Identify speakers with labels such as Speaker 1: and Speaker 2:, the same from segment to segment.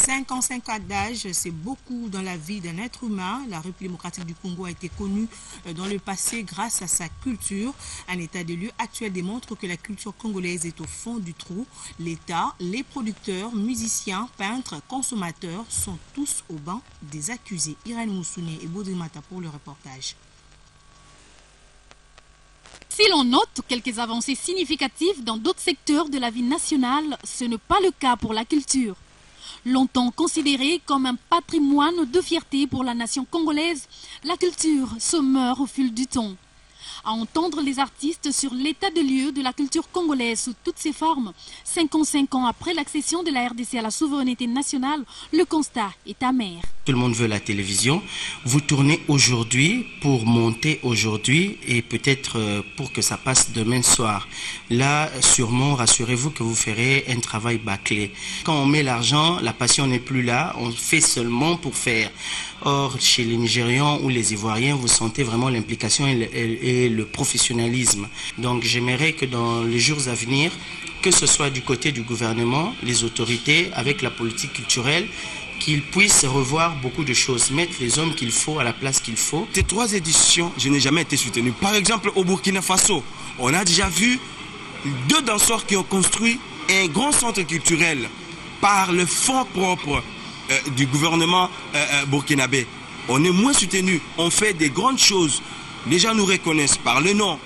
Speaker 1: 55 ans d'âge, c'est beaucoup dans la vie d'un être humain. La République démocratique du Congo a été connue dans le passé grâce à sa culture. Un état de lieu actuel démontre que la culture congolaise est au fond du trou. L'État, les producteurs, musiciens, peintres, consommateurs sont tous au banc des accusés. Irène Moussouné et Baudrimata pour le reportage.
Speaker 2: Si l'on note quelques avancées significatives dans d'autres secteurs de la vie nationale, ce n'est pas le cas pour la culture. Longtemps considérée comme un patrimoine de fierté pour la nation congolaise, la culture se meurt au fil du temps. À entendre les artistes sur l'état de lieu de la culture congolaise sous toutes ses formes, 55 ans après l'accession de la RDC à la souveraineté nationale, le constat est amer.
Speaker 3: Tout le monde veut la télévision. Vous tournez aujourd'hui pour monter aujourd'hui et peut-être pour que ça passe demain soir. Là, sûrement, rassurez-vous que vous ferez un travail bâclé. Quand on met l'argent, la passion n'est plus là. On fait seulement pour faire. Or, chez les Nigérians ou les Ivoiriens, vous sentez vraiment l'implication et le professionnalisme. Donc, j'aimerais que dans les jours à venir, que ce soit du côté du gouvernement, les autorités, avec la politique culturelle, qu'ils puissent revoir beaucoup de choses, mettre les hommes qu'il faut à la place qu'il faut.
Speaker 4: Ces 3 éditions, je n'ai jamais été soutenu. Par exemple, au Burkina Faso, on a déjà vu 2 danseurs qui ont construit un grand centre culturel par le fonds propre du gouvernement burkinabé. On est moins soutenu, on fait des grandes choses. Les gens nous reconnaissent par le nom,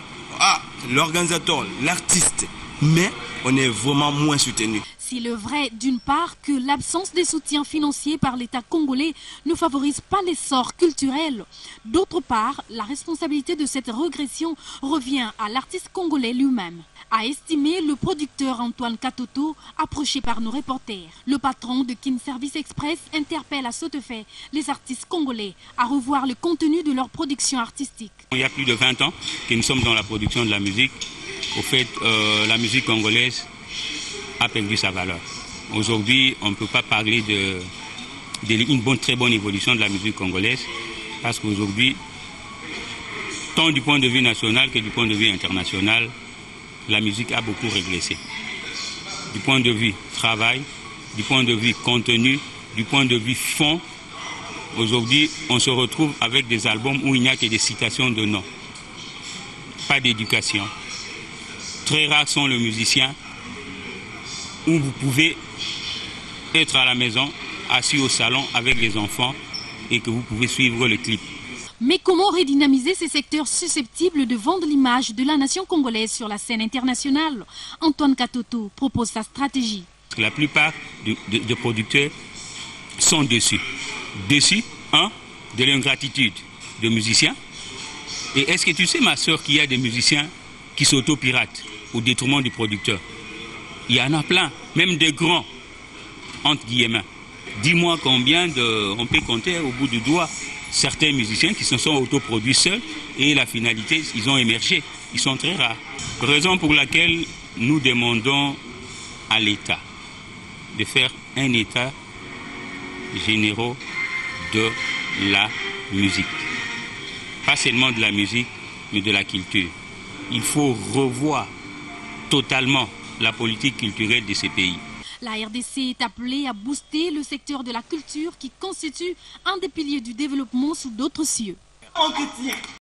Speaker 4: l'organisateur, l'artiste, mais on est vraiment moins soutenu.
Speaker 2: S'il est vrai d'une part que l'absence de soutien financier par l'État congolais ne favorise pas l'essor culturel, d'autre part, la responsabilité de cette régression revient à l'artiste congolais lui-même, a estimé le producteur Antoine Katoto, approché par nos reporters. Le patron de Kin Service Express interpelle à ce fait les artistes congolais à revoir le contenu de leur production artistique.
Speaker 5: Il y a plus de 20 ans que nous sommes dans la production de la musique. Au fait, la musique congolaise a perdu sa valeur. Aujourd'hui, on ne peut pas parler d'une très bonne évolution de la musique congolaise parce qu'aujourd'hui, tant du point de vue national que du point de vue international, la musique a beaucoup régressé. Du point de vue travail, du point de vue contenu, du point de vue fond, aujourd'hui, on se retrouve avec des albums où il n'y a que des citations de noms. Pas d'éducation. Très rares sont les musiciens où vous pouvez être à la maison, assis au salon avec les enfants et que vous pouvez suivre le clip.
Speaker 2: Mais comment redynamiser ces secteurs susceptibles de vendre l'image de la nation congolaise sur la scène internationale? Antoine Katoto propose sa stratégie.
Speaker 5: La plupart des producteurs sont déçus. Déçus, de l'ingratitude de musiciens. Et est-ce que tu sais, ma soeur, qu'il y a des musiciens qui s'auto-piratent au détriment du producteur? Il y en a plein, même des grands, entre guillemets. Dis-moi combien on peut compter au bout du doigt certains musiciens qui se sont autoproduits seuls et la finalité, ils ont émergé. Ils sont très rares. Raison pour laquelle nous demandons à l'État de faire un état général de la musique. Pas seulement de la musique, mais de la culture. Il faut revoir totalement la politique culturelle de ces pays.
Speaker 2: La RDC est appelée à booster le secteur de la culture qui constitue un des piliers du développement sous d'autres cieux.